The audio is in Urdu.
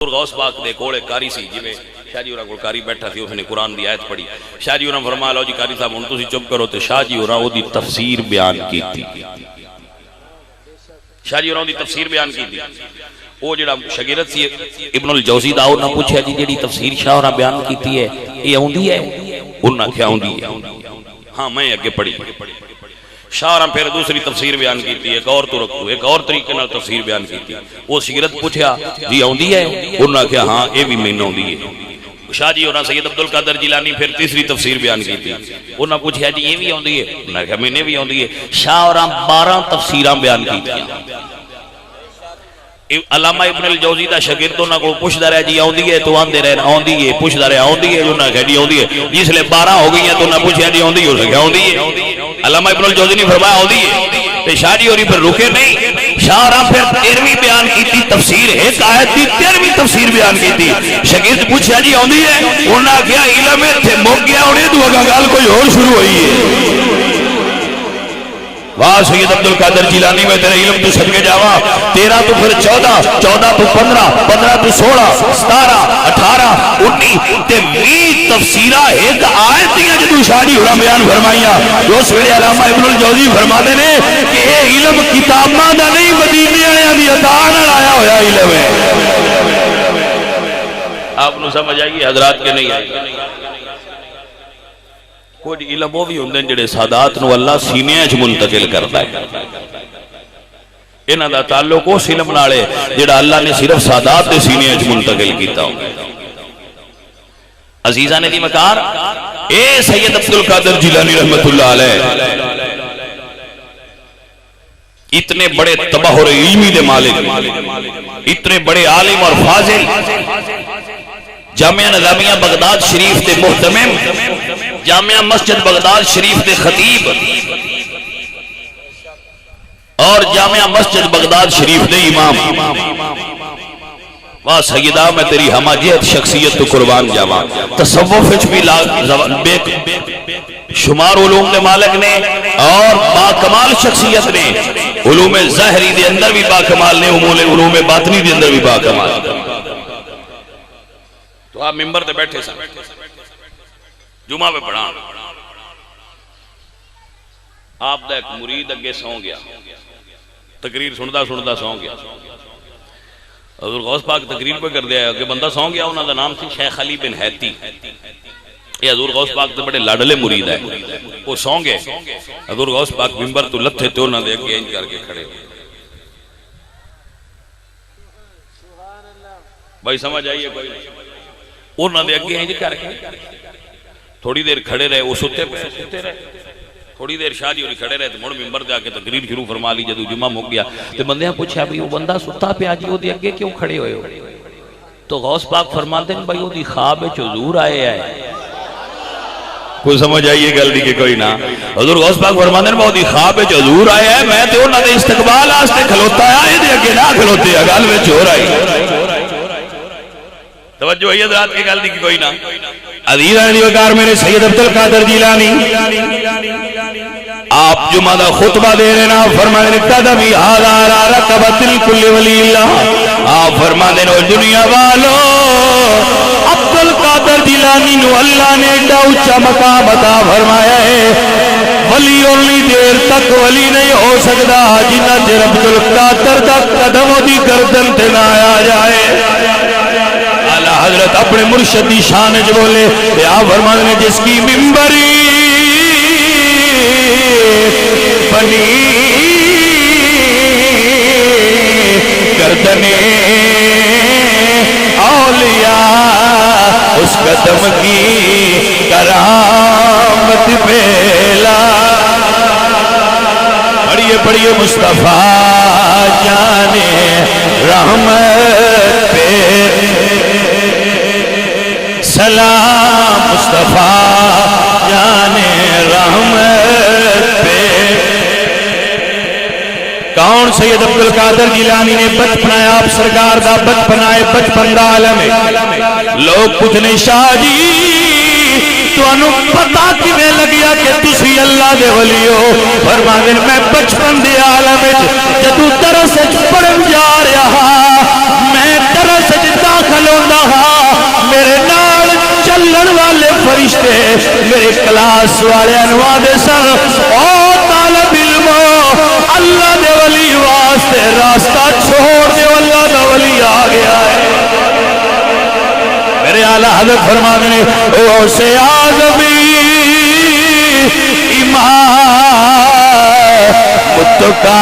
حضور غوث پاک دے کولے کاری سی جویں شاہ جی ہوراں کول کاری بیٹھا سی، اس نے قرآن دی آیت پڑھی، شاہ جی ہوراں فرمایا لو جی کاری صاحب ہن تسی چپ کرو، تے شاہ جی ہوراں او دی تفسیر بیان کیتی، شاہ جی ہوراں دی تفسیر بیان کیتی۔ وہ جڑا شاگرد سی ابن الجوزی دا انہاں پوچھا جی جڑی تفسیر شاہ ہوراں بیان کیتی ہے یہ اوندی ہے؟ انہاں کیا اوندی ہے؟ ہاں میں اگے پڑھی۔ شاہ ہوراں پھر دوسری تفسیر بیان کیتی، ایک اور تو رکھو، ایک اور طریقے نال تفسیر بیان کیتی۔ وہ شاگرد پوچھا جی اوندی ہے؟ انہاں کہا ہاں اے بھی مینوں اوندی ہے۔ شاہ جی ہوراں سید عبد القادر جیلانی پھر تیسری تفسیر بیان کیتی، انہاں پوچھا جی یہ بھی اوندی ہے؟ انہاں کہا میں نے بھی اوندی ہے۔ شاہ ہوراں 12 تفسیراں بیان کیتیاں۔ علامہ ابن الجوزی دا شاگرد انہاں کو پوچھدا رہا جی اوندی ہے تو آندے رہے اوندی ہے، پوچھدا رہا اوندی ہے، انہاں کہا جی اوندی ہے۔ جس لے 12 ہو گئی ہیں تو انہاں پوچھا جی اوندی ہو سکیا اوندی ہے۔ علامہ ابن الجوزی نے فرمایا اوندی ہے، تے شاہ جی ہوری پھر رکے نہیں، شاہ ہوراں پھر 13ویں بیان کیتی تفسیر، ایک آیت دی 13ویں تفسیر بیان کیتی۔ شاگرد پوچھا جی اوندی ہے، انہاں کہا علم تے مک گیا، ہن تو اگا گل کوئی اور شروع ہوئی ہے۔ واہ سید عبد القادر جیلانی میں تیرے علم تو صدقے جاوا، 13 تو پھر 14، 14 تو 15، 15 تو 16، 17، 18، 19 تے 20 تفسیرہ ایک آیت دیاں جدو شاہ جی ہوراں بیان فرمائیاں۔ اس ویلے علامہ ابن الجوزی فرماتے نے کہ اے علم کتاباں دا نہیں مدینے آیا دی عطا نال آیا ہویا علم ہے۔ آپ نو سمجھ آئی حضرات کے نہیں آئی؟ کچھ علم وہ بھی ہوندے جڑے سادات نو اللہ سینے وچ منتقل کرتا ہے، انہاں دا تعلق اس علم نال ہے جڑا اللہ نے صرف سادات دے سینے وچ منتقل کیتا ہو۔ عزیزاں نے دی مکار اے سید عبد القادر جیلانی رحمت اللہ علیہ اتنے بڑے تبحر علمی دے مالک، اتنے بڑے عالم اور فاضل، جامعہ نظامیہ بغداد شریف دے محتمم، جامعہ مسجد بغداد شریف دے خطیب اور جامعہ مسجد بغداد شریف دے امام۔ واہ سیدہ میں تیری ہماجیت شخصیت تو قربان جاواں، تصوف وچ بھی بے شمار علوم دے مالک نے اور با کمال شخصیت نے، علوم ظاہری دے اندر بھی با کمال نے، علوم باطنی دے اندر بھی با کمال۔ تو آپ ممبر تے بیٹھے سن، جمعہ پہ پڑھا، آپ دا ایک مرید اگے سو گیا، تقریر سندا سندا سو گیا۔ حضور غوث پاک تقریر پہ کر دیا کہ بندہ سو گیا، انہاں دا نام سی شیخ علی بن حیتی۔ یہ حضور غوث پاک تے بڑے لاڈلے مرید ہے، وہ سو گئے۔ حضور غوث پاک ممبر تو لتھے تے انہاں دے اگے انج کر کے کھڑے ہوئے۔ بھائی سمجھ آئیے کوئی؟ انہاں دے اگے انج کر کے تھوڑی دیر کھڑے رہے، وہ ستے رہے، تھوڑی دیر شاہ جی ہوری کھڑے رہے تو مڑ ممبر دے آکے تقریر شروع فرما لی۔ جدو جمعہ مک گیا تو بندیاں پوچھا بھی وہ بندہ ستا پہ آجی وہ دے اگے کیوں کھڑے ہوئے ہو؟ تو غوث پاک فرماتے ہیں بھائی وہ دی خواب وچ حضور آئے آئے۔ کوئی سمجھ آئیے گل دی کہ کوئی نہ؟ حضور غوث پاک فرماتے ہیں وہ دی خواب وچ حضور آئے آئے، میں تے انہاں دے استقبال واسطے کھلوتا آئے دے اگے نہ کھلوتے، گل وچ ہو رہی۔ توجہ ہے حضرات کی گل دی کہ کوئی نہ؟ عزیزان دی وقار میرے سید عبد القادر جیلانی آپ جمعہ دا خطبہ دے رہے نا، فرمائے نقتدمی حالا را رقبت الکل ولی اللہ۔ آپ فرما دے نو دنیا والو عبد القادر جیلانی نو اللہ نے ایڈا اچھا مقام عطا فرمایا ہے، ولی انہی دیر تک ولی نہیں ہو سکتا جنہ چر عبد القادر دا قدم دی گردن تے نہ آیا جائے۔ حضرت اپنے مرشد دی شان جو بولے آپ فرماتے ہیں جس کی ممبری بنی گردنے اولیاء، اس قدم کی کرامت پھیلا۔ پڑھیے مصطفیٰ جانے رحمت پہ سلام، مصطفیٰ جانے رحمت پہ۔ کون سید عبد القادر جیلانی نے بچپنا ہے آپ سرکار دا، بچپنا ہے بچپن دا عالم ہے۔ لوگ پوچھنے شاہ جی تو انہوں پتا کیویں لگیا کہ تسی اللہ دے ولی ہو؟ فرماتے ہیں میں بچپن دے عالم وچ جدوں درس وچ پڑھن جا رہا، میں درس وچ داخل کلاس والے انواع دے سن او طالب علم اللہ دے ولی واسطے راستہ چھوڑ دے اللہ دا ولی آ گیا ہے میرے اعلیٰ حضرت فرماتے ہیں او سے آزمی ایمان متقا